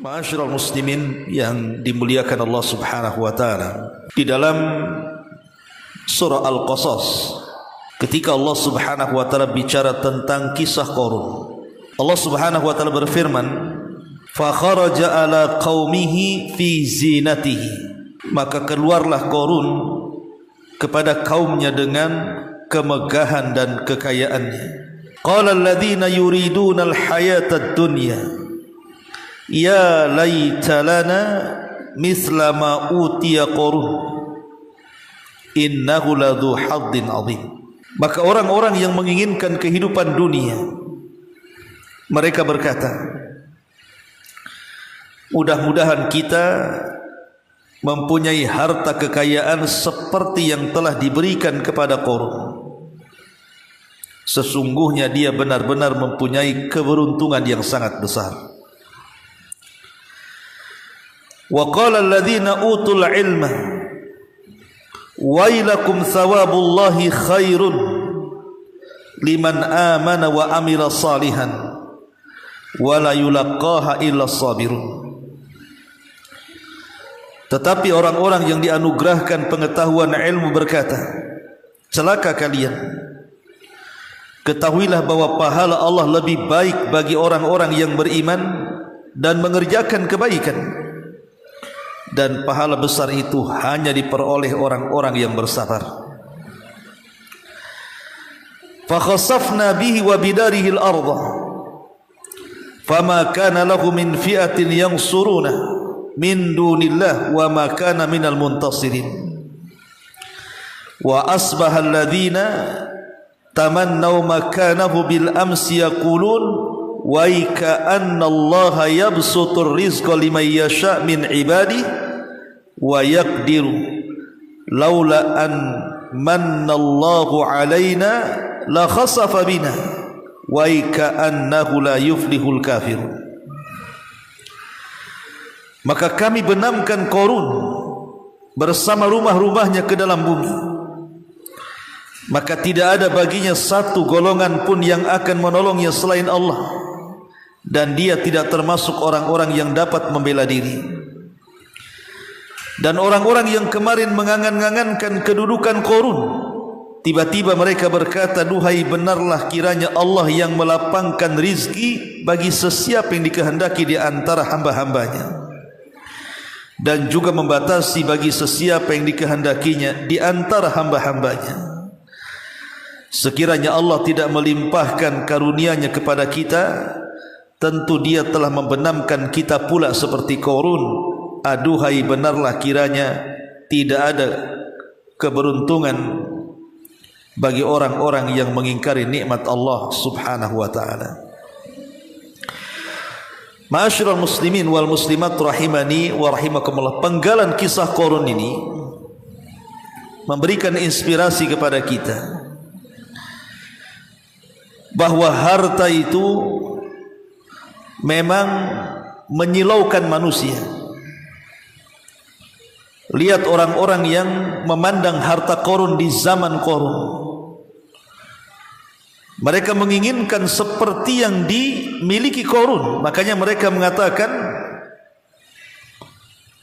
Ma'asyiral muslimin yang dimuliakan Allah Subhanahu wa taala. Di dalam surah Al-Qasas, ketika Allah Subhanahu wa taala bicara tentang kisah Qarun, Allah Subhanahu wa taala berfirman, "Fa kharaja ala qaumihi fi zinatihi." Maka keluarlah Qarun kepada kaumnya dengan kemegahan dan kekayaannya. Qala alladziina yuriduna al-hayata ad-dunya ya laita lana mithla ma utiya Qarun innahu ladzu haddin adzim. Maka orang-orang yang menginginkan kehidupan dunia, mereka berkata, mudah-mudahan kita mempunyai harta kekayaan seperti yang telah diberikan kepada Qarun. Sesungguhnya dia benar-benar mempunyai keberuntungan yang sangat besar. Wa qala alladziina utul ilma wailakum thawabullahi khairun liman amana wa amila salihan wa la yulaqqaha illa sabirun. Tetapi orang-orang yang dianugerahkan pengetahuan ilmu berkata, celaka kalian, ketahuilah bahwa pahala Allah lebih baik bagi orang-orang yang beriman dan mengerjakan kebaikan, dan pahala besar itu hanya diperoleh orang-orang yang bersabar. Fa khasafna bihi wa bidarihi al-ardh fama kana lahu min fi'atin yansuruna min dunillah wa ma kana minal muntasirin. Wa asbaha alladhina tamannaw makanahu bil amsi yaqulun wa ka'anna Allah yabsutur rizqa liman yasha' min ibadihi wa yaqdiru laula an manna Allahu alaina la khasafa bina wa ka'annahu la yuflihul kafirun. Maka kami benamkan Qarun bersama rumah-rumahnya ke dalam bumi, maka tidak ada baginya satu golongan pun yang akan menolongnya selain Allah, dan dia tidak termasuk orang-orang yang dapat membela diri. Dan orang-orang yang kemarin mengangan-angankan kedudukan Qarun, tiba-tiba mereka berkata, duhai benarlah kiranya Allah yang melapangkan rizki bagi sesiapa yang dikehendaki di antara hamba-hambanya, dan juga membatasi bagi sesiapa yang dikehendakinya di antara hamba-hambanya. Sekiranya Allah tidak melimpahkan karunia-Nya kepada kita, tentu Dia telah membenamkan kita pula seperti Qarun. Aduhai benarlah kiranya tidak ada keberuntungan bagi orang-orang yang mengingkari nikmat Allah Subhanahu wa taala. Ma'asyiral muslimin wal muslimat rahimani wa rahimakumullah. Penggalan kisah Qarun ini memberikan inspirasi kepada kita bahwa harta itu memang menyilaukan manusia. Lihat orang-orang yang memandang harta Qarun di zaman Qarun, mereka menginginkan seperti yang dimiliki Qarun. Makanya mereka mengatakan,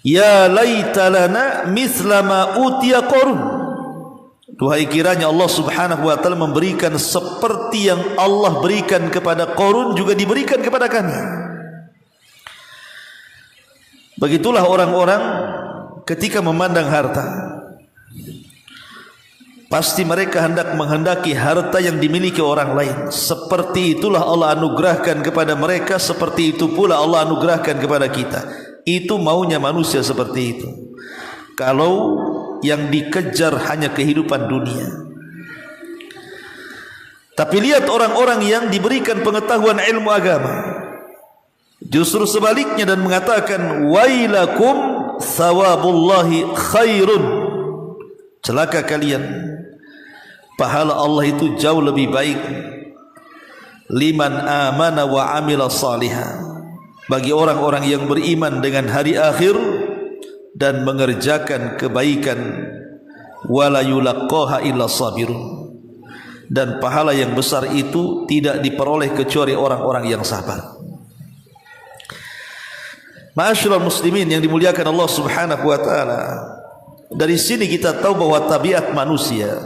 ya laita lana mithla ma utiya Qarun. Duhai kiranya Allah Subhanahu wa taala memberikan seperti yang Allah berikan kepada Qarun juga diberikan kepada kami. Begitulah orang-orang ketika memandang harta, pasti mereka hendak menghendaki harta yang dimiliki orang lain. Seperti itulah Allah anugerahkan kepada mereka, seperti itu pula Allah anugerahkan kepada kita. Itu maunya manusia seperti itu. Kalau yang dikejar hanya kehidupan dunia. Tapi lihat orang-orang yang diberikan pengetahuan ilmu agama, justru sebaliknya, dan mengatakan wailakum thawabullahi khairun. Celaka kalian, pahala Allah itu jauh lebih baik liman amana wa amila salihah, bagi orang-orang yang beriman dengan hari akhir dan mengerjakan kebaikan, wala yulaqqaha illa sabirun, dan pahala yang besar itu tidak diperoleh kecuali orang-orang yang sabar. Ma'asyiral muslimin yang dimuliakan Allah Subhanahu wa taala, dari sini kita tahu bahwa tabiat manusia,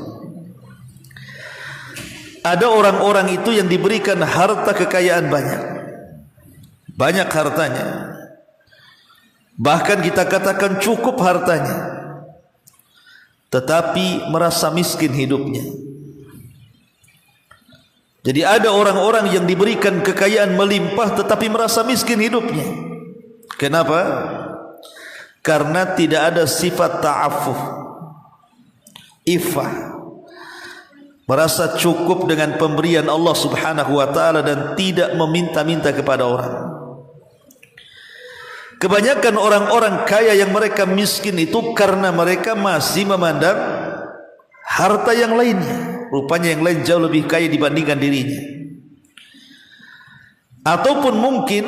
ada orang-orang itu yang diberikan harta kekayaan banyak hartanya, bahkan kita katakan cukup hartanya, tetapi merasa miskin hidupnya. Jadi ada orang-orang yang diberikan kekayaan melimpah tetapi merasa miskin hidupnya. Kenapa? Karena tidak ada sifat ta'affuf, iffah, merasa cukup dengan pemberian Allah Subhanahu wa taala dan tidak meminta-minta kepada orang. Kebanyakan orang-orang kaya yang mereka miskin itu karena mereka masih memandang harta yang lainnya, rupanya yang lain jauh lebih kaya dibandingkan dirinya. Ataupun mungkin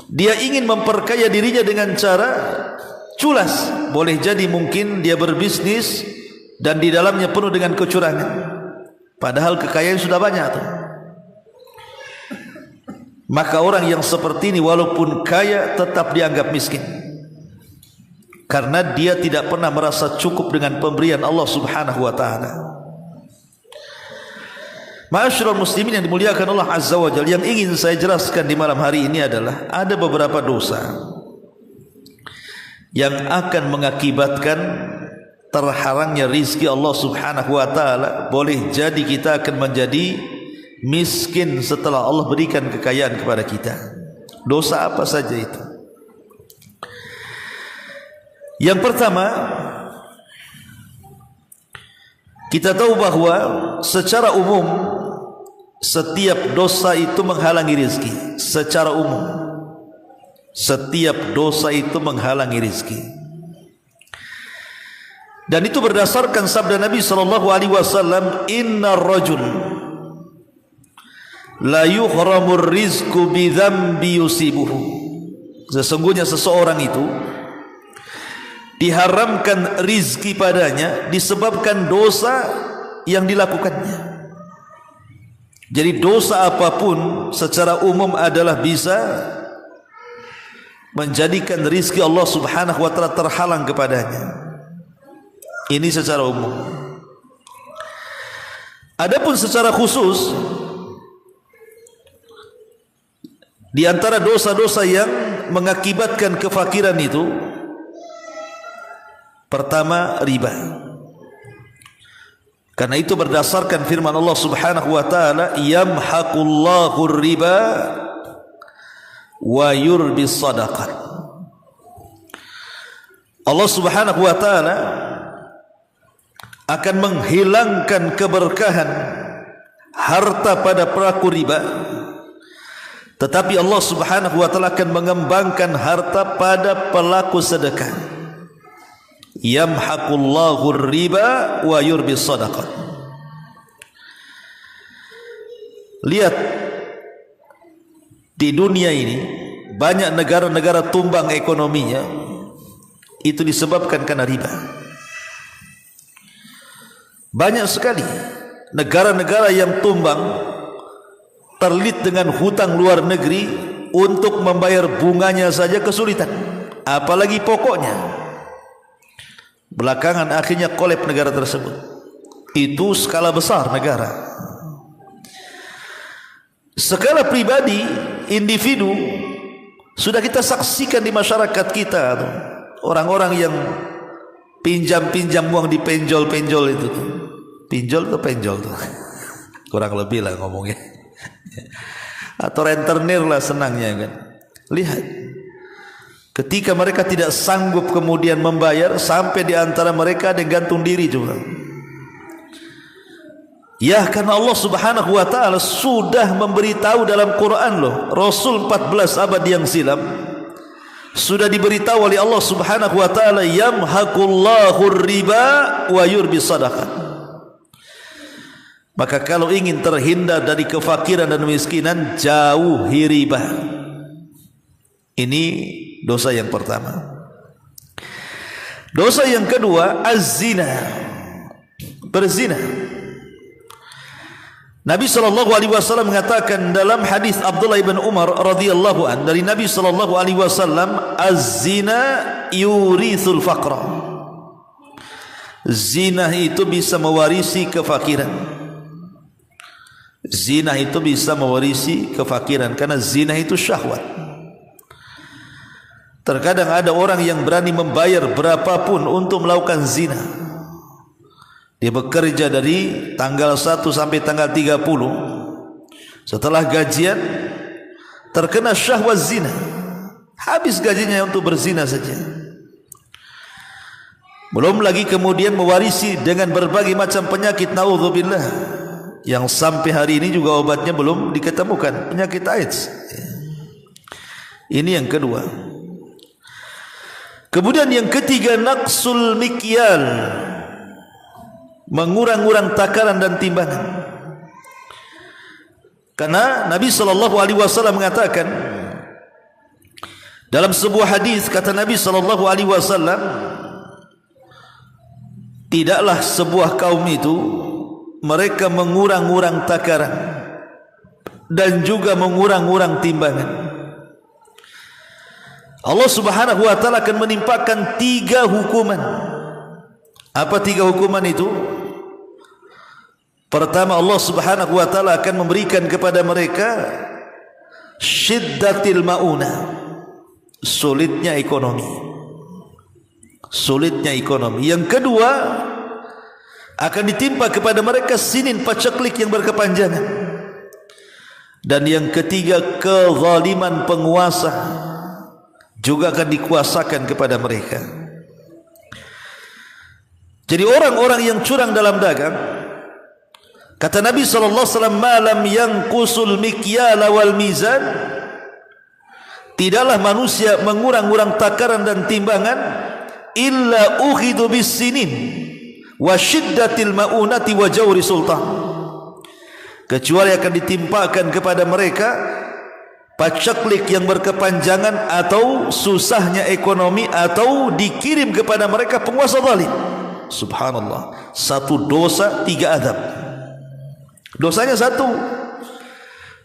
dia ingin memperkaya dirinya dengan cara culas. Boleh jadi mungkin dia berbisnis dan di dalamnya penuh dengan kecurangan, padahal kekayaan sudah banyak tuh. Maka orang yang seperti ini walaupun kaya tetap dianggap miskin, karena dia tidak pernah merasa cukup dengan pemberian Allah Subhanahu wa taala. Ma'asyiral muslimin yang dimuliakan Allah Azza wa Jalla, yang ingin saya jelaskan di malam hari ini adalah ada beberapa dosa yang akan mengakibatkan terhalangnya rizki Allah Subhanahu wa taala. Boleh jadi kita akan menjadi miskin setelah Allah berikan kekayaan kepada kita. Dosa apa saja itu? Yang pertama, kita tahu bahwa secara umum setiap dosa itu menghalangi rezeki. Secara umum setiap dosa itu menghalangi rezeki. Dan itu berdasarkan sabda Nabi sallallahu alaihi wasallam, "Innar rajul la yuhramur rizqu bi dzambi yusibuhu." Sesungguhnya seseorang itu diharamkan rizki padanya disebabkan dosa yang dilakukannya. Jadi dosa apapun secara umum adalah bisa menjadikan rizki Allah Subhanahu wa taala terhalang kepadanya. Ini secara umum. Adapun secara khusus, di antara dosa-dosa yang mengakibatkan kefakiran itu, pertama, riba. Karena itu berdasarkan firman Allah Subhanahu wa taala, "Yamhaqullahu riba wa yurbis sadaqat." Allah Subhanahu wa taala akan menghilangkan keberkahan harta pada pelaku riba, tetapi Allah Subhanahu wa taala akan mengembangkan harta pada pelaku sedekah. Yamhaqullahu riba wa yurbis sadaqat. Lihat di dunia ini banyak negara-negara tumbang ekonominya itu disebabkan karena riba. Banyak sekali negara-negara yang tumbang terlilit dengan hutang luar negeri, untuk membayar bunganya saja kesulitan, apalagi pokoknya. Belakangan akhirnya kolab negara tersebut. Itu skala besar negara. Skala pribadi, individu, sudah kita saksikan di masyarakat kita. Orang-orang yang pinjam-pinjam uang di penjol-penjol itu. Pinjol atau penjol tuh? Kurang lebih lah ngomongnya. Atau rentenir lah senangnya kan. Lihat, ketika mereka tidak sanggup kemudian membayar, sampai di antara mereka ada yang gantung diri juga. Ya, karena Allah Subhanahu wa taala sudah memberitahu dalam Quran loh. Rasul 14 abad yang silam sudah diberitahu oleh Allah Subhanahu wa taala, "Yamhaqullahu riba wa yurbis sadaqat." Maka kalau ingin terhindar dari kefakiran dan kemiskinan, jauhi riba. Ini dosa yang pertama. Dosa yang kedua, az-zina, berzina. Nabi SAW mengatakan dalam hadis Abdullah bin Umar radhiyallahu an dari Nabi SAW, az-zina yurithul faqra. Zina itu bisa mewarisi kefakiran. Zina itu bisa mewarisi kefakiran karena zina itu syahwat. Terkadang ada orang yang berani membayar berapapun untuk melakukan zina. Dia bekerja dari tanggal 1 sampai tanggal 30. Setelah gajian terkena syahwat zina, habis gajinya untuk berzina saja. Belum lagi kemudian mewarisi dengan berbagai macam penyakit, naudzubillah, yang sampai hari ini juga obatnya belum diketemukan, penyakit AIDS. Ini yang kedua. Kemudian yang ketiga, naqsul mikyal, mengurang-urang takaran dan timbangan. Karena Nabi SAW mengatakan dalam sebuah hadis, kata Nabi SAW, tidaklah sebuah kaum itu mereka mengurang-urang takaran dan juga mengurang-urang timbangan. Allah Subhanahu wa taala akan menimpakan 3 hukuman. Apa 3 hukuman itu? Pertama, Allah Subhanahu wa taala akan memberikan kepada mereka syiddatil mauna, sulitnya ekonomi. Sulitnya ekonomi. Yang kedua, akan ditimpa kepada mereka sinin paceklik yang berkepanjangan. Dan yang ketiga, kezaliman penguasa juga akan dikuasakan kepada mereka. Jadi orang-orang yang curang dalam dagang, kata Nabi SAW, malam yang kusul mikyala wal mizan, tidaklah manusia mengurang-urang takaran dan timbangan, illa ukhidu bis sinin wa syiddatil maunati wa jawri sultan, kecuali akan ditimpakan kepada mereka paceklik yang berkepanjangan atau susahnya ekonomi, atau dikirim kepada mereka penguasa zalim. Subhanallah, 1 dosa 3 azab. Dosanya 1,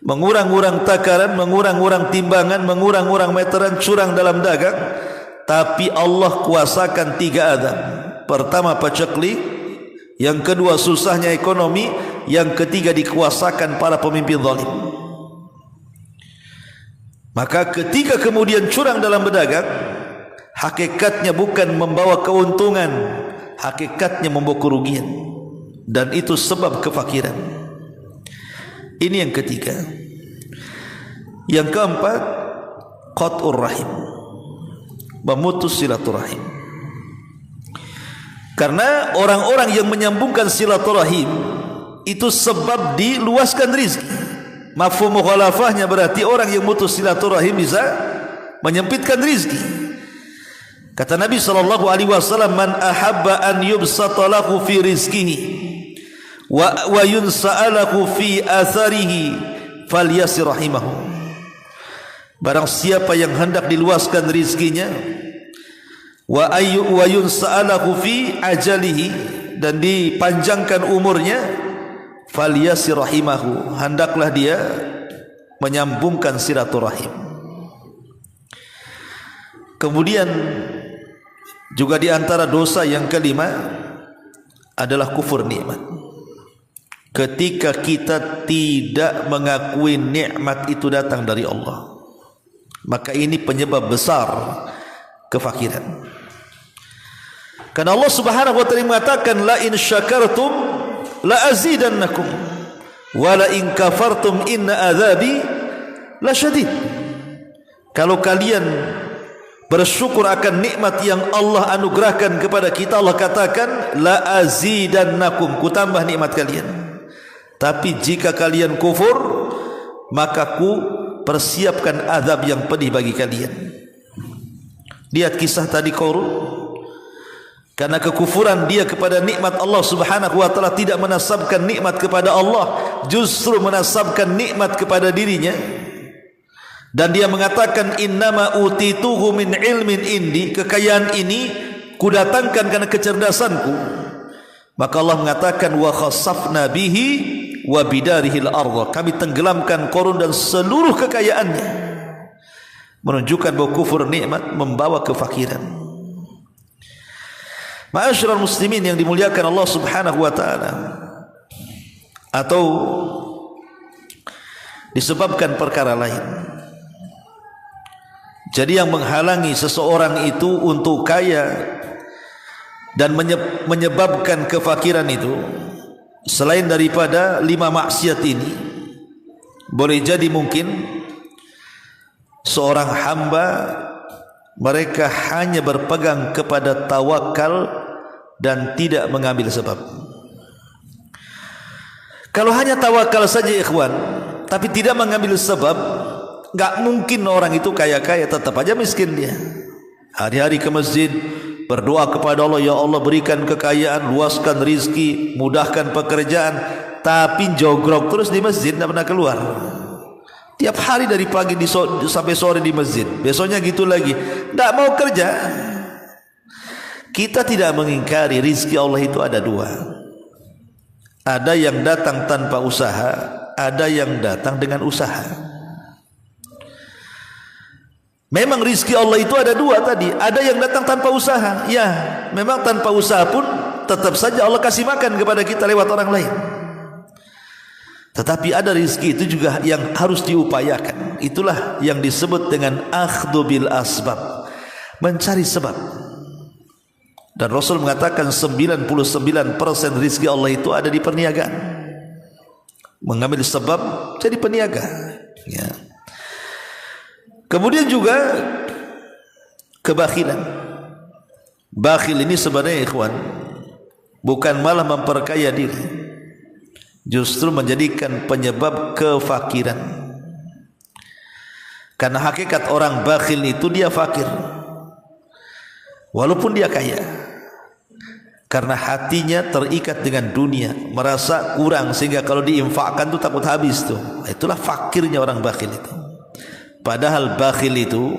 mengurang-urang takaran, mengurang-urang timbangan, mengurang-urang meteran, curang dalam dagang. Tapi Allah kuasakan 3 azab. Pertama paceklik, yang kedua susahnya ekonomi, yang ketiga dikuasakan para pemimpin zalim. Maka ketika kemudian curang dalam berdagang, hakikatnya bukan membawa keuntungan, hakikatnya membawa kerugian, dan itu sebab kefakiran. Ini yang ketiga. Yang keempat, qat'ur rahim, memutus silaturahim. Karena orang-orang yang menyambungkan silaturahim itu sebab diluaskan rizki. Mafhum mukhalafahnya berarti orang yang memutus silaturahim bisa menyempitkan rizki. Kata Nabi SAW, man ahabba an yubsata lahu fi rizkihi wa yunsa'alahu fi atharihi falyasir rahimahu. Barang siapa yang hendak diluaskan rizkinya, wa yunsa'alahu fi ajalihi, dan dipanjangkan umurnya, falyasir rahimahu, hendaklah dia menyambungkan silaturahim. Kemudian juga di antara dosa yang kelima adalah kufur nikmat. Ketika kita tidak mengakui nikmat itu datang dari Allah, maka ini penyebab besar kefakiran. Karena Allah Subhanahu wa taala mengatakan, la in syakartum la azidannakum wa la in kafartum inna adzabi la syadid. Kalau kalian bersyukur akan nikmat yang Allah anugerahkan kepada kita, Allah katakan la azidannakum, ku tambah nikmat kalian. Tapi jika kalian kufur, maka ku persiapkan azab yang pedih bagi kalian. Lihat kisah tadi Qarun. Karena kekufuran dia kepada nikmat Allah Subhanahu wa taala, tidak menasabkan nikmat kepada Allah, justru menasabkan nikmat kepada dirinya. Dan dia mengatakan, innama utituhu min ilmin indi, kekayaan ini kudatangkan karena kecerdasanku. Maka Allah mengatakan, wa khasafna bihi wa bidarihil ardh, kami tenggelamkan Qarun dan seluruh kekayaannya, menunjukkan bahwa kufur nikmat membawa kefakiran. Ma'asyiral muslimin yang dimuliakan Allah Subhanahu wa taala, atau disebabkan perkara lain. Jadi yang menghalangi seseorang itu untuk kaya dan menyebabkan kefakiran itu, selain daripada 5 maksiat ini, boleh jadi mungkin seorang hamba mereka hanya berpegang kepada tawakal dan tidak mengambil sebab. Kalau hanya tawakal saja ikhwan, tapi tidak mengambil sebab, enggak mungkin orang itu kaya-kaya, tetap aja miskin dia. Hari-hari ke masjid berdoa kepada Allah, ya Allah berikan kekayaan, luaskan rizki, mudahkan pekerjaan, tapi jogrok terus di masjid, tidak pernah keluar. Tiap hari dari pagi sampai sore di masjid, besoknya gitu lagi, tidak mau kerja. Kita tidak mengingkari rizki Allah itu ada 2. Ada yang datang tanpa usaha, ada yang datang dengan usaha. Memang rizki Allah itu ada 2 tadi. Ada yang datang tanpa usaha. Ya, memang tanpa usaha pun tetap saja Allah kasih makan kepada kita lewat orang lain. Tetapi ada rizki itu juga yang harus diupayakan. Itulah yang disebut dengan akhdhu bil asbab, mencari sebab. Dan Rasul mengatakan 99% rizki Allah itu ada di perniagaan. Mengambil sebab jadi peniaga, ya. Kemudian juga kebakhilan. Bakhil ini sebenarnya ikhwan bukan malah memperkaya diri, justru menjadikan penyebab kefakiran. Karena hakikat orang bakhil itu dia fakir walaupun dia kaya, karena hatinya terikat dengan dunia, merasa kurang sehingga kalau diinfakkan tu takut habis tu. Itulah fakirnya orang bakhil itu. Padahal bakhil itu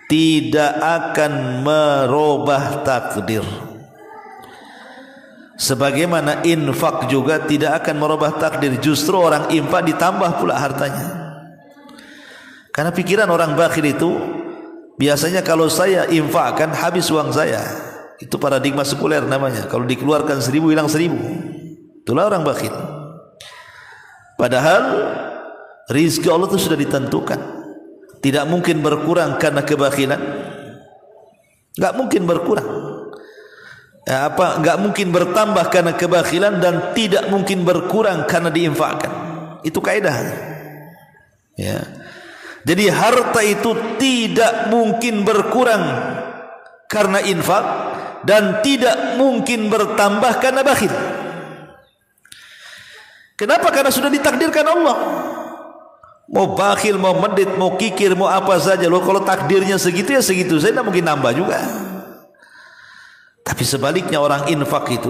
tidak akan merubah takdir, sebagaimana infak juga tidak akan merubah takdir. Justru orang infak ditambah pula hartanya. Karena pikiran orang bakhil itu biasanya kalau saya infakkan habis uang saya. Itu paradigma sekuler namanya. Kalau dikeluarkan 1.000 hilang 1.000. Itulah orang bakhil. Padahal rizki Allah itu sudah ditentukan, tidak mungkin berkurang karena kebakhilan. Enggak mungkin berkurang. Enggak mungkin bertambah karena kebakhilan, dan tidak mungkin berkurang karena diinfakkan. Itu kaidah. Ya. Jadi harta itu tidak mungkin berkurang karena infak, dan tidak mungkin bertambah karena bakhil. Kenapa? Karena sudah ditakdirkan Allah. Mau bakhil, mau medit, mau kikir, mau apa saja loh, kalau takdirnya segitu ya segitu, saya tidak mungkin nambah juga. Tapi sebaliknya orang infak itu,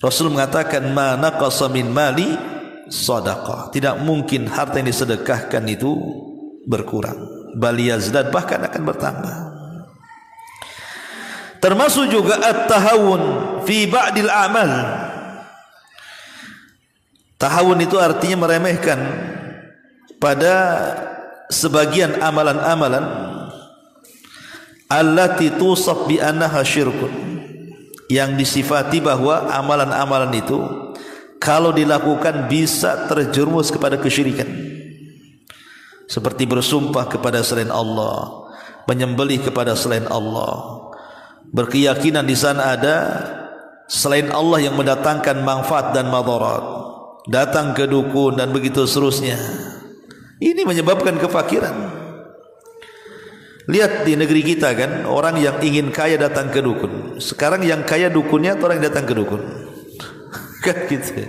Rasul mengatakan ma naqasa min mali sadaqah, tidak mungkin harta yang disedekahkan itu berkurang, bal yazdad, bahkan akan bertambah. Termasuk juga at-tahawun fi ba'dil a'mal. Tahawun itu artinya meremehkan pada sebagian amalan-amalan allati tusaf bi annaha syirkun, yang disifati bahwa amalan-amalan itu kalau dilakukan bisa terjerumus kepada kesyirikan, seperti bersumpah kepada selain Allah, menyembelih kepada selain Allah, berkeyakinan di sana ada selain Allah yang mendatangkan manfaat dan madarat, datang ke dukun dan begitu seterusnya. Ini menyebabkan kefakiran. Lihat di negeri kita kan, orang yang ingin kaya datang ke dukun. Sekarang yang kaya dukunnya atau orang yang datang ke dukun? Kan gitu.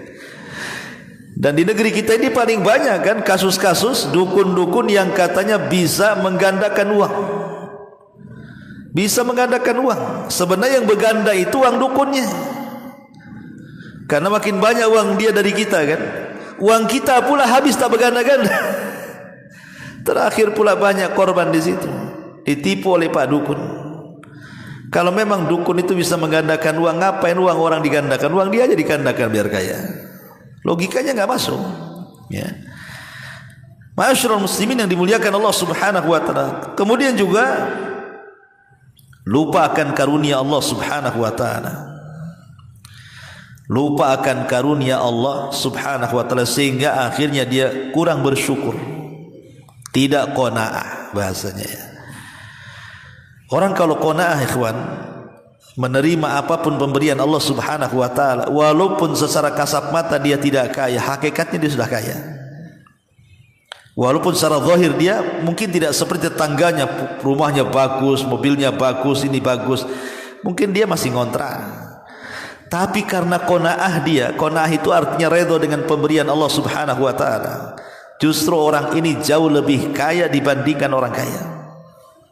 Dan di negeri kita ini paling banyak kan kasus-kasus dukun-dukun yang katanya bisa menggandakan uang. Bisa menggandakan uang. Sebenarnya yang berganda itu uang dukunnya. Karena makin banyak uang dia dari kita kan, uang kita pula habis tak berganda-ganda. Terakhir pula banyak korban di situ, ditipu oleh Pak Dukun. Kalau memang dukun itu bisa menggandakan uang, ngapain uang orang digandakan? Uang dia aja digandakan biar kaya. Logikanya nggak masuk. Ya. Ma'asyiral muslimin yang dimuliakan Allah Subhanahu wa taala. Kemudian juga lupa akan karunia Allah Subhanahu wa taala. Lupa akan karunia Allah Subhanahu wa taala sehingga akhirnya dia kurang bersyukur. Tidak qanaah bahasanya. Orang kalau qanaah ikhwan, menerima apapun pemberian Allah Subhanahu wa taala, walaupun secara kasat mata dia tidak kaya, hakikatnya dia sudah kaya. Walaupun secara zahir dia mungkin tidak seperti tetangganya, rumahnya bagus, mobilnya bagus, ini bagus, mungkin dia masih ngontrak. Tapi karena qanaah dia, qanaah itu artinya redha dengan pemberian Allah Subhanahu wa taala. Justru orang ini jauh lebih kaya dibandingkan orang kaya.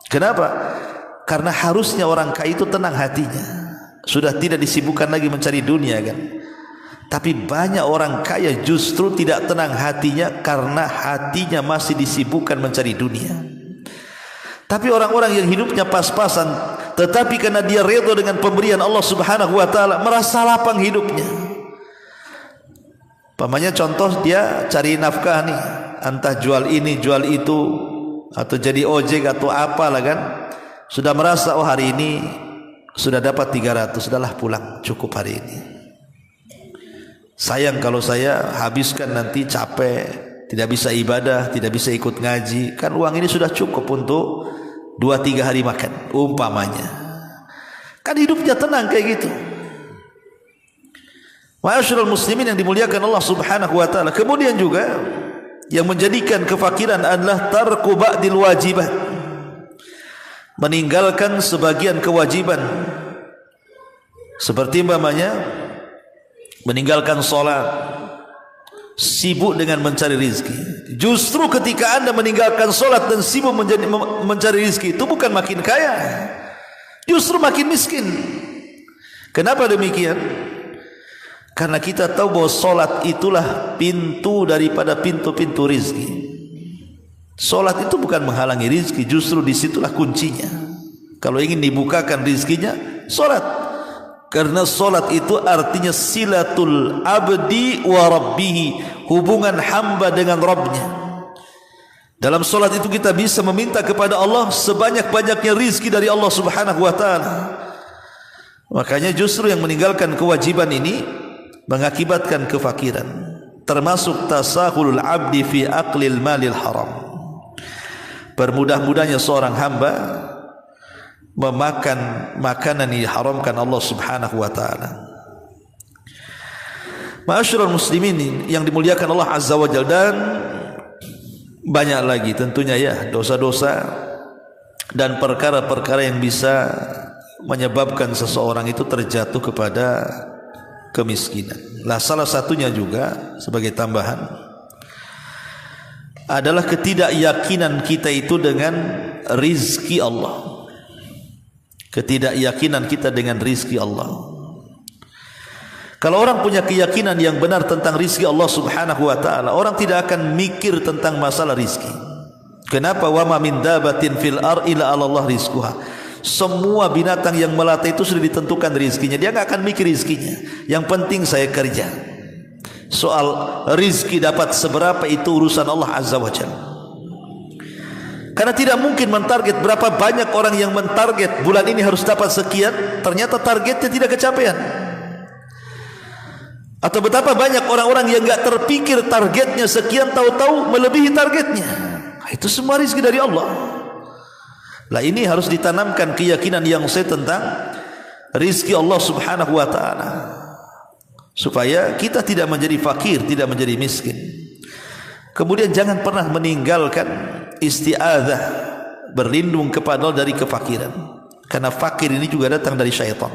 Kenapa? Karena harusnya orang kaya itu tenang hatinya, sudah tidak disibukkan lagi mencari dunia kan. Tapi banyak orang kaya justru tidak tenang hatinya karena hatinya masih disibukkan mencari dunia. Tapi orang-orang yang hidupnya pas-pasan, tetapi karena dia redha dengan pemberian Allah Subhanahu wa taala, merasa lapang hidupnya. Pamannya contoh dia cari nafkah nih, entah jual ini, jual itu, atau jadi ojek atau apalah kan. Sudah merasa oh hari ini sudah dapat 300, sudahlah pulang, cukup hari ini. Sayang kalau saya habiskan nanti capek, tidak bisa ibadah, tidak bisa ikut ngaji. Kan uang ini sudah cukup untuk 2-3 hari makan, umpamanya. Kan hidupnya tenang kayak gitu. Ma'asyiral muslimin yang dimuliakan Allah Subhanahu wa taala. Kemudian juga yang menjadikan kefakiran adalah tarku ba'dil wajibat. Meninggalkan sebagian kewajiban. Seperti umpamanya meninggalkan sholat, sibuk dengan mencari rizki. Justru ketika anda meninggalkan sholat dan sibuk mencari rizki, itu bukan makin kaya, justru makin miskin. Kenapa demikian? Karena kita tahu bahwa sholat itulah pintu daripada pintu-pintu rizki. Sholat itu bukan menghalangi rizki, justru disitulah kuncinya. Kalau ingin dibukakan rizkinya, sholat. Karena solat itu artinya silatul abdi wa rabbihi, hubungan hamba dengan Rabbnya. Dalam solat itu kita bisa meminta kepada Allah sebanyak-banyaknya rizki dari Allah Subhanahu wa taala. Makanya justru yang meninggalkan kewajiban ini mengakibatkan kefakiran, termasuk tasahulul abdi fi aqlil malil haram. Permudah-mudahnya seorang hamba memakan makanan yang diharamkan Allah Subhanahu wa taala. Ma'asyiral muslimin yang dimuliakan Allah Azza wa Jalla, dan banyak lagi tentunya ya dosa-dosa dan perkara-perkara yang bisa menyebabkan seseorang itu terjatuh kepada kemiskinan. Lah salah satunya juga sebagai tambahan adalah ketidakyakinan kita itu dengan rizki Allah. Ketidakyakinan kita dengan rizki Allah. Kalau orang punya keyakinan yang benar tentang rizki Allah Subhanahu wa taala, orang tidak akan mikir tentang masalah rizki. Kenapa? Wa ma min dabatin fil ardi illa 'ala Allah rizquha. Semua binatang yang melata itu sudah ditentukan rizkinya. Dia enggak akan mikir rizkinya. Yang penting saya kerja. Soal rizki dapat seberapa itu urusan Allah Azza wa Jalla. Karena tidak mungkin mentarget. Berapa banyak orang yang mentarget bulan ini harus dapat sekian, ternyata targetnya tidak kecapean. Atau betapa banyak orang-orang yang enggak terpikir targetnya sekian, tahu-tahu melebihi targetnya. Itu semua rizki dari Allah. Lah ini harus ditanamkan keyakinan yang saya tentang rizki Allah Subhanahu wa taala, supaya kita tidak menjadi fakir, tidak menjadi miskin. Kemudian jangan pernah meninggalkan isti'adzah, berlindung kepada Allah dari kefakiran. Karena fakir ini juga datang dari syaitan.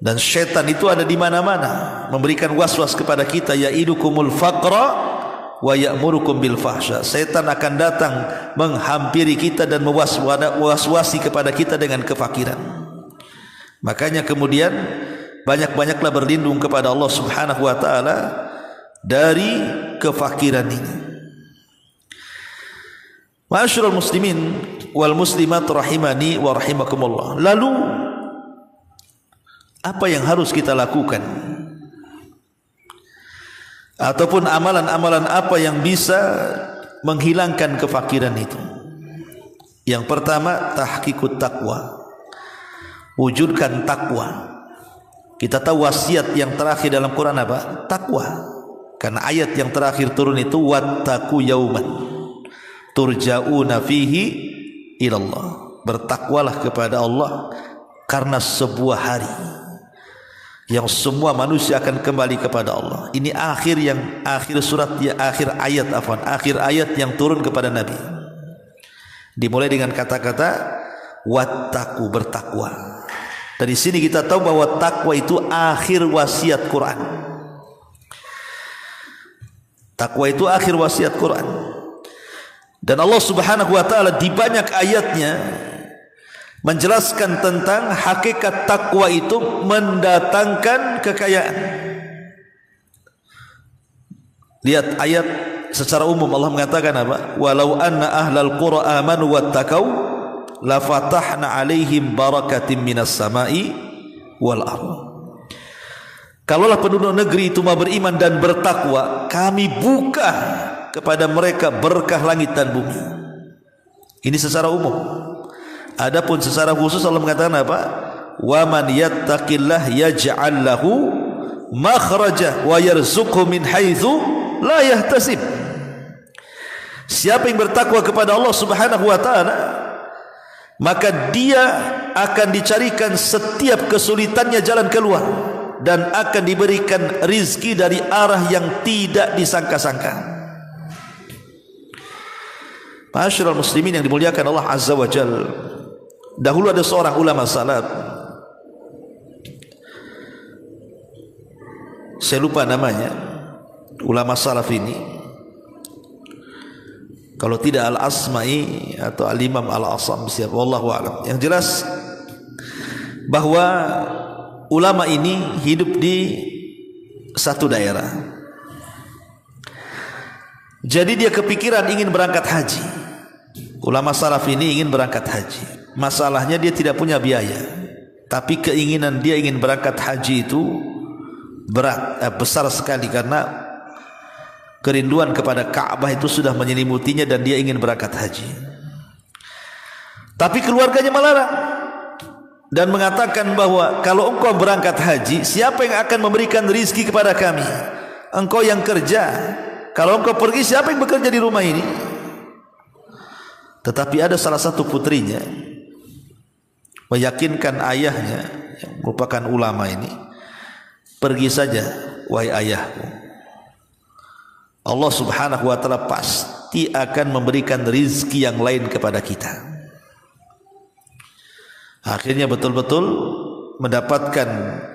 Dan syaitan itu ada di mana-mana, memberikan was-was kepada kita, ya'idukumul faqra wa ya'murukum bil fahsya. Syaitan akan datang menghampiri kita dan mewaswasi kepada kita dengan kefakiran. Makanya kemudian banyak-banyaklah berlindung kepada Allah Subhanahu wa taala dari kefakiran ini. Ma'asyiral muslimin wal muslimat rahimani wa rahimakumullah. Lalu apa yang harus kita lakukan ataupun amalan-amalan apa yang bisa menghilangkan kefakiran itu. Yang pertama, tahqiqut taqwa, wujudkan takwa. Kita tahu wasiat yang terakhir dalam Quran apa? Takwa. Karena ayat yang terakhir turun itu wattaqu yauman turja'una fihi ilallah. Bertakwalah kepada Allah karena sebuah hari yang semua manusia akan kembali kepada Allah. Ini akhir surat, akhir ayat yang turun kepada Nabi. Dimulai dengan kata-kata wattaqu, bertakwa. Dari sini kita tahu bahwa takwa itu akhir wasiat Quran. Takwa itu akhir wasiat Quran. Dan Allah Subhanahu wa taala di banyak ayatnya menjelaskan tentang hakikat takwa itu mendatangkan kekayaan. Lihat ayat secara umum Allah mengatakan apa? Walau anna ahlal qura amanu wattaqau la fatahna alaihim barakatim minas samai wal ardh. Kalaulah penduduk negeri itu mau beriman dan bertakwa, kami buka kepada mereka berkah langit dan bumi. Ini secara umum. Adapun secara khusus Allah mengatakan apa? Wa man yattaqillah yaj'al lahu makhraja wa yarzuqhu min haitsu la yahtasib. Siapa yang bertakwa kepada Allah Subhanahu wa taala, maka dia akan dicarikan setiap kesulitannya jalan keluar dan akan diberikan rizki dari arah yang tidak disangka-sangka. Ma'asyiral muslimin yang dimuliakan Allah Azza wa Jalla, dahulu ada seorang ulama salaf, saya lupa namanya, ulama salaf ini, kalau tidak Al-Asma'i atau Al-Imam Al-Asam, siapa, wallahu a'lam. Yang jelas bahwa ulama ini hidup di satu daerah. Jadi dia kepikiran ingin berangkat haji. Ulama salaf ini ingin berangkat haji. Masalahnya dia tidak punya biaya, tapi keinginan dia ingin berangkat haji itu besar sekali, karena kerinduan kepada Ka'bah itu sudah menyelimutinya dan dia ingin berangkat haji. Tapi keluarganya melarang dan mengatakan bahwa kalau engkau berangkat haji, siapa yang akan memberikan rizki kepada kami? Engkau yang kerja. Kalau engkau pergi, siapa yang bekerja di rumah ini? Tetapi ada salah satu putrinya meyakinkan ayahnya yang merupakan ulama ini, pergi saja wahai ayahku, Allah Subhanahu wa taala pasti akan memberikan rizki yang lain kepada kita. Akhirnya betul-betul mendapatkan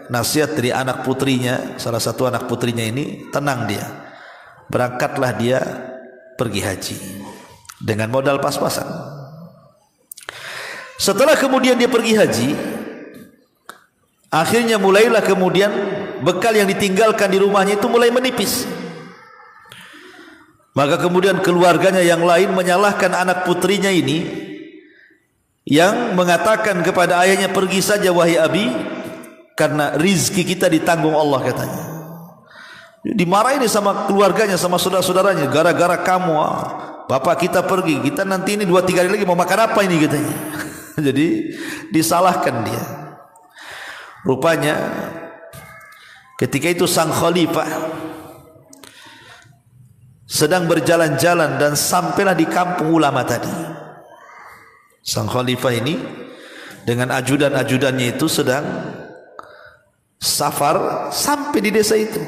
nasihat dari anak putrinya, salah satu anak putrinya ini, tenang dia, berangkatlah dia pergi haji dengan modal pas-pasan. Setelah kemudian dia pergi haji, akhirnya mulailah kemudian bekal yang ditinggalkan di rumahnya itu mulai menipis. Maka kemudian keluarganya yang lain menyalahkan anak putrinya ini, yang mengatakan kepada ayahnya, pergi saja wahai abi, karena rizki kita ditanggung Allah, katanya. Dimarahin sama keluarganya, sama saudara-saudaranya, gara-gara kamu bapak kita pergi, kita nanti ini 2-3 hari lagi mau makan apa ini, katanya. Jadi disalahkan dia. Rupanya ketika itu sang khalifah sedang berjalan-jalan dan sampailah di kampung ulama tadi. Sang khalifah ini dengan ajudan-ajudannya itu sedang safar sampai di desa itu.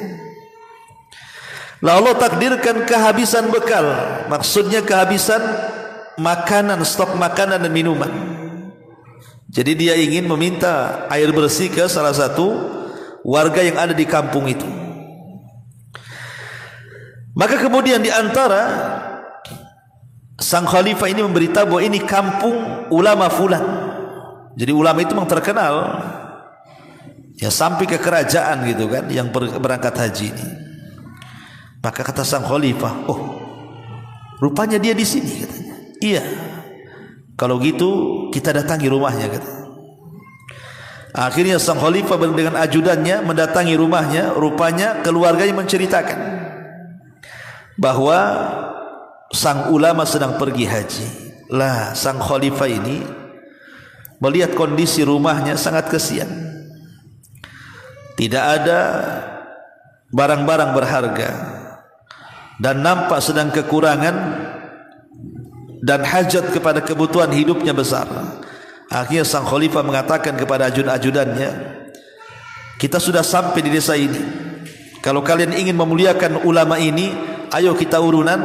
Lalu Allah takdirkan kehabisan bekal, maksudnya kehabisan makanan, stok makanan dan minuman. Jadi dia ingin meminta air bersih ke salah satu warga yang ada di kampung itu. Maka kemudian di antara sang khalifah ini memberitahu bahwa ini kampung ulama fulan. Jadi ulama itu memang terkenal, ya sampai ke kerajaan gitu kan, yang berangkat haji ini. Maka kata sang khalifah, oh rupanya dia di sini, katanya. Iya, kalau gitu kita datangi rumahnya, katanya. Akhirnya sang khalifah dengan ajudannya mendatangi rumahnya. Rupanya keluarganya menceritakan bahwa sang ulama sedang pergi haji. Lah sang khalifah ini melihat kondisi rumahnya sangat kesian. Tidak ada barang-barang berharga dan nampak sedang kekurangan dan hajat kepada kebutuhan hidupnya besar. Akhirnya sang khalifah mengatakan kepada ajudan-ajudannya, kita sudah sampai di desa ini. Kalau kalian ingin memuliakan ulama ini, ayo kita urunan,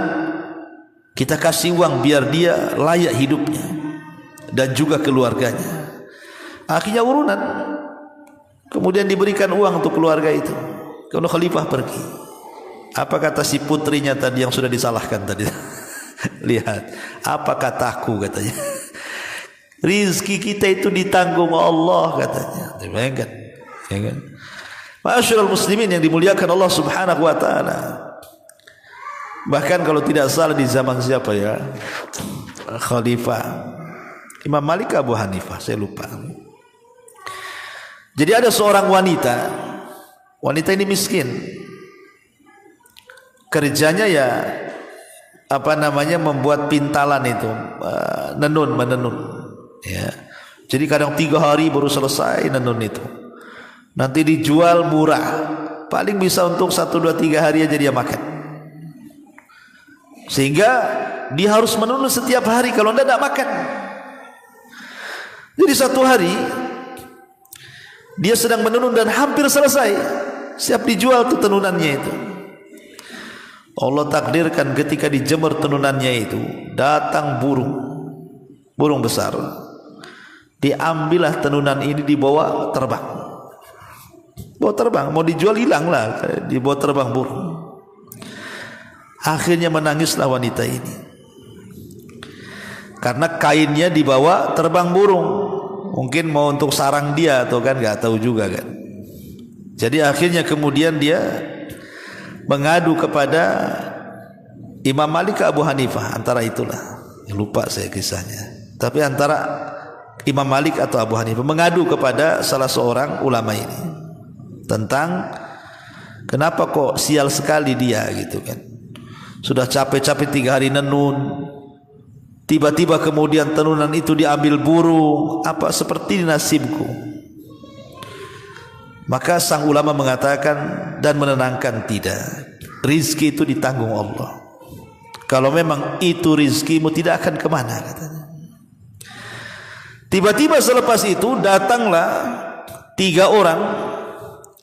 kita kasih uang biar dia layak hidupnya dan juga keluarganya. Akhirnya urunan, kemudian diberikan uang untuk keluarga itu. Kemudian khalifah pergi. Apa kata si putrinya tadi yang sudah disalahkan tadi? Lihat, apa kataku katanya? Rizki kita itu ditanggung Allah katanya. Bayangkan, ya kan? Ma'asyiral muslimin yang dimuliakan Allah Subhanahu wa taala. Bahkan kalau tidak salah di zaman siapa ya? Khalifah Imam Malik Abu Hanifah, saya lupa. Jadi ada seorang wanita ini miskin. Kerjanya ya membuat pintalan itu, menenun ya. Jadi kadang 3 hari baru selesai nenun itu. Nanti dijual murah, paling bisa untuk 1, 2, 3 hari aja dia makan. Sehingga dia harus menenun setiap hari, kalau tidak makan. Jadi satu hari dia sedang menenun dan hampir selesai, siap dijual tuh tenunannya itu. Allah takdirkan ketika dijemur tenunannya itu, datang burung besar. Diambillah tenunan ini, dibawa terbang. Mau dijual hilang lah, dibawa terbang burung. Akhirnya menangislah wanita ini, karena kainnya dibawa terbang burung. Mungkin mau untuk sarang dia atau kan, nggak tahu juga kan. Jadi akhirnya kemudian dia mengadu kepada Imam Malik Abu Hanifah, antara itulah, lupa saya kisahnya. Tapi antara Imam Malik atau Abu Hanifah mengadu kepada salah seorang ulama ini tentang kenapa kok sial sekali dia gitu kan. Sudah capek-capek 3 hari nenun, tiba-tiba kemudian tenunan itu diambil burung. Apa seperti nasibku? Maka sang ulama mengatakan dan menenangkan, tidak, rizki itu ditanggung Allah. Kalau memang itu rizkimu, tidak akan kemana katanya. Tiba-tiba selepas itu datanglah 3 orang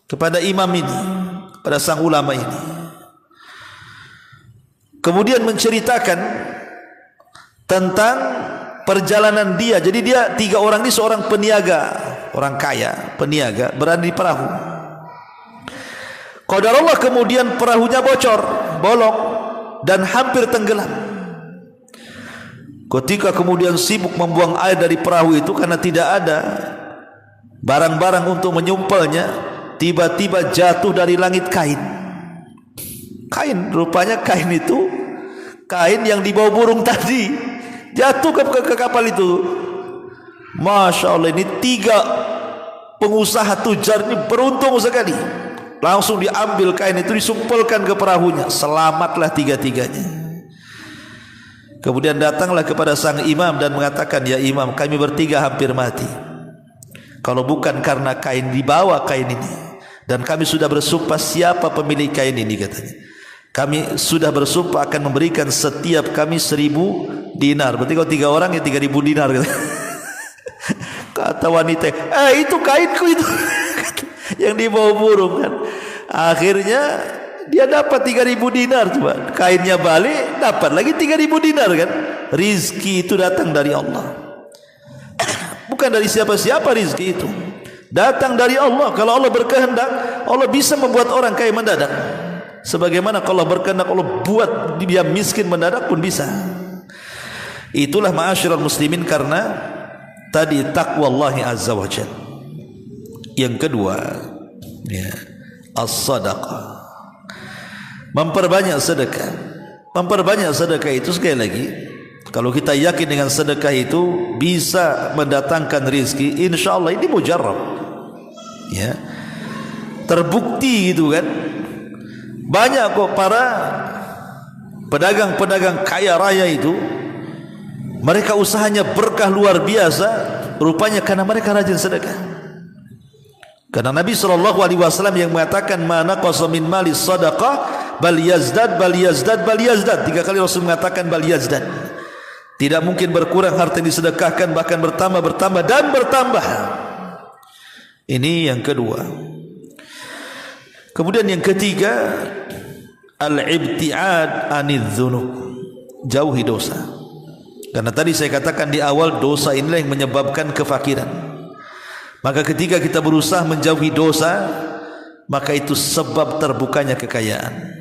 kepada imam ini, pada sang ulama ini. Kemudian menceritakan tentang perjalanan dia. Jadi dia 3 orang ini seorang peniaga, orang kaya, peniaga, berada di perahu. Qadarullah kemudian perahunya bocor, bolong dan hampir tenggelam. Ketika kemudian sibuk membuang air dari perahu itu karena tidak ada barang-barang untuk menyumpelnya, tiba-tiba jatuh dari langit kain. Rupanya kain itu kain yang dibawa burung tadi, jatuh ke kapal itu. Masya Allah, ini 3 pengusaha tujar ini beruntung sekali. Langsung diambil kain itu, disumpelkan ke perahunya. Selamatlah 3-tiganya. Kemudian datanglah kepada sang imam dan mengatakan, ya imam, kami bertiga hampir mati kalau bukan karena kain, dibawa kain ini. Dan kami sudah bersumpah, siapa pemilik kain ini katanya. Kami sudah bersumpah akan memberikan setiap kami 1000 dinar. Berarti kalau 3 orang ya 3000 dinar katanya. Kata wanita, itu kainku itu yang dibawa burung kan. Akhirnya dia dapat 3000 dinar, coba. Kainnya balik, dapat lagi 3000 dinar kan. Rizki itu datang dari Allah. Bukan dari siapa-siapa rizki itu. Datang dari Allah. Kalau Allah berkehendak, Allah bisa membuat orang kaya mendadak. Sebagaimana kalau Allah berkehendak, Allah buat dia miskin mendadak pun bisa. Itulah ma'asyiral muslimin, karena tadi takwallahi azza wa jalla. Yang kedua, ya, as-sadaqah. Memperbanyak sedekah. Memperbanyak sedekah itu sekali lagi, kalau kita yakin dengan sedekah itu bisa mendatangkan rizki, insyaallah ini mujarrab, ya, terbukti gitu kan. Banyak kok para pedagang-pedagang kaya raya itu, mereka usahanya berkah luar biasa, rupanya karena mereka rajin sedekah. Karena Nabi SAW yang mengatakan, ma naqasa min mali sadaqah bal yazdad bal yazdad bal yazdad. 3 kali Rasul mengatakan bal yazdad. Tidak mungkin berkurang harta yang disedekahkan, bahkan bertambah, bertambah dan bertambah. Ini yang kedua. Kemudian yang ketiga, al-ibti'ad anidz dzunub, jauhi dosa. Karena tadi saya katakan di awal, dosa inilah yang menyebabkan kefakiran. Maka ketika kita berusaha menjauhi dosa, maka itu sebab terbukanya kekayaan.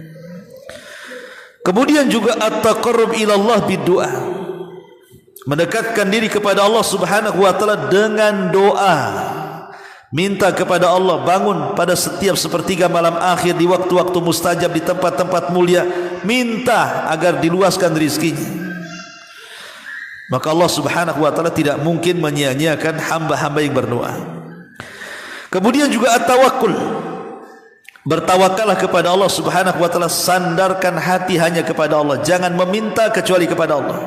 Kemudian juga at-taqarrub ila Allah bid-du'a, mendekatkan diri kepada Allah Subhanahu wa taala dengan doa. Minta kepada Allah, bangun pada setiap sepertiga malam akhir di waktu-waktu mustajab di tempat-tempat mulia, minta agar diluaskan rezekinya. Maka Allah Subhanahu wa taala tidak mungkin menyia-nyiakan hamba-hamba yang berdoa. Kemudian juga at-tawakkul, bertawakallah kepada Allah Subhanahu wa taala, sandarkan hati hanya kepada Allah, jangan meminta kecuali kepada Allah,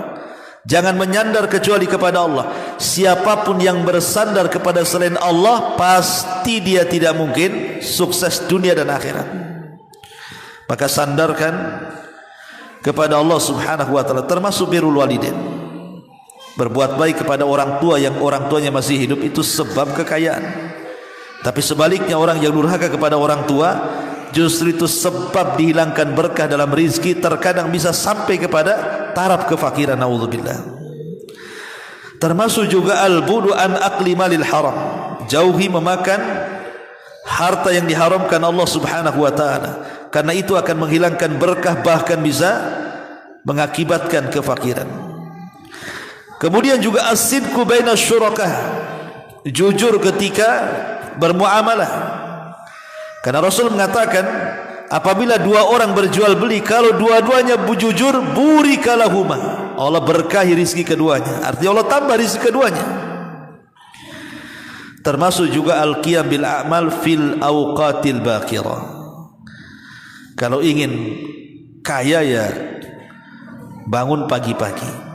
jangan menyandar kecuali kepada Allah. Siapapun yang bersandar kepada selain Allah, pasti dia tidak mungkin sukses dunia dan akhirat. Maka sandarkan kepada Allah Subhanahu wa taala, termasuk birrul walidain, berbuat baik kepada orang tua yang orang tuanya masih hidup, itu sebab kekayaan. Tapi sebaliknya, orang yang durhaka kepada orang tua, justru itu sebab dihilangkan berkah dalam rizki, terkadang bisa sampai kepada taraf kefakiran. Naudzubillah. Termasuk juga al-budu an akli malil haram, jauhi memakan harta yang diharamkan Allah Subhanahu wa taala, karena itu akan menghilangkan berkah, bahkan bisa mengakibatkan kefakiran. Kemudian juga as-sidqu baina syurakah, jujur ketika bermuamalah. Karena Rasul mengatakan, apabila dua orang berjual beli, kalau dua-duanya jujur, burika lahuma, Allah berkahi rizki keduanya. Artinya Allah tambah rizki keduanya. Termasuk juga al-qiyam bil a'mal fil awqatil baqirah. Kalau ingin kaya, ya bangun pagi-pagi.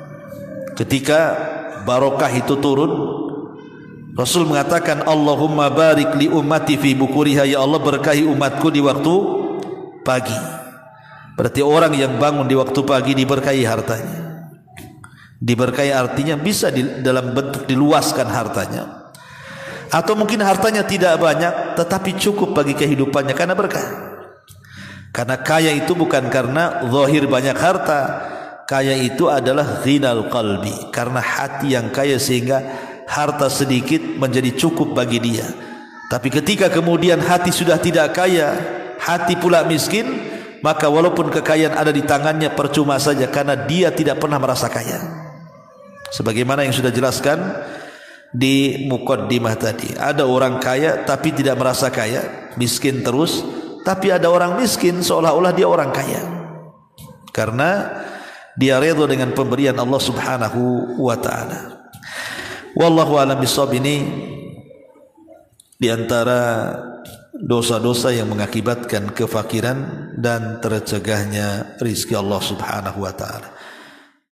Ketika barokah itu turun, Rasul mengatakan, Allahumma barik li ummati fi bukuriha, ya Allah berkahi umatku di waktu pagi. Berarti orang yang bangun di waktu pagi diberkahi hartanya. Diberkahi artinya bisa dalam bentuk diluaskan hartanya, atau mungkin hartanya tidak banyak tetapi cukup bagi kehidupannya karena berkah. Karena kaya itu bukan karena zahir banyak harta, kaya itu adalah ghinal qalbi, karena hati yang kaya sehingga harta sedikit menjadi cukup bagi dia. Tapi ketika kemudian hati sudah tidak kaya, hati pula miskin, maka walaupun kekayaan ada di tangannya percuma saja, karena dia tidak pernah merasa kaya. Sebagaimana yang sudah jelaskan di muqaddimah tadi, ada orang kaya tapi tidak merasa kaya, miskin terus. Tapi ada orang miskin seolah-olah dia orang kaya, karena dia redha dengan pemberian Allah Subhanahu wa taala. Wallahu a'lam bishawab. Ini di antara dosa-dosa yang mengakibatkan kefakiran dan tercegahnya rizki Allah Subhanahu wa taala.